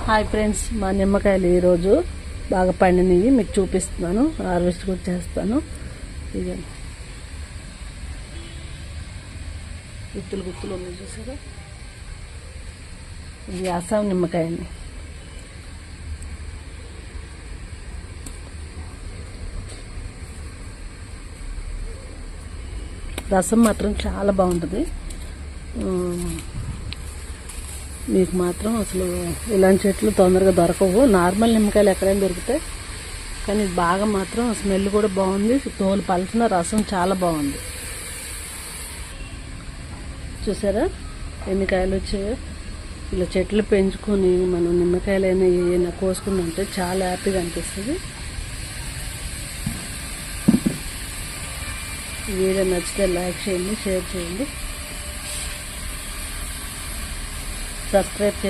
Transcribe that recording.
Hi friends, మా నిమ్మకాయలు ఈరోజు బాగా పండినవి మీకు చూపిస్తున్నాను. హార్వెస్ట్ కూడా చేస్తాను. ఇదండి, గుత్తులు గుత్తులు ఉన్నాయి చూసారా. ఇది అస్సాం నిమ్మకాయ అండి. రసం మాత్రం చాలా బాగుంటుంది. మీకు మాత్రం అసలు ఇలాంటి చెట్లు తొందరగా దొరకవు. నార్మల్ నిమ్మకాయలు ఎక్కడైనా దొరుకుతాయి, కానీ బాగా మాత్రం స్మెల్ కూడా బాగుంది. తోలు పలచిన రసం చాలా బాగుంది. చూసారా ఎన్ని కాయలు వచ్చాయో. ఇలా చెట్లు పెంచుకొని మనం నిమ్మకాయలైనా ఏమైనా కోసుకుని ఉంటే చాలా హ్యాపీగా అనిపిస్తుంది. వీడియో నచ్చితే లైక్ చేయండి, షేర్ చేయండి, సబ్స్క్రైబ్ చేసి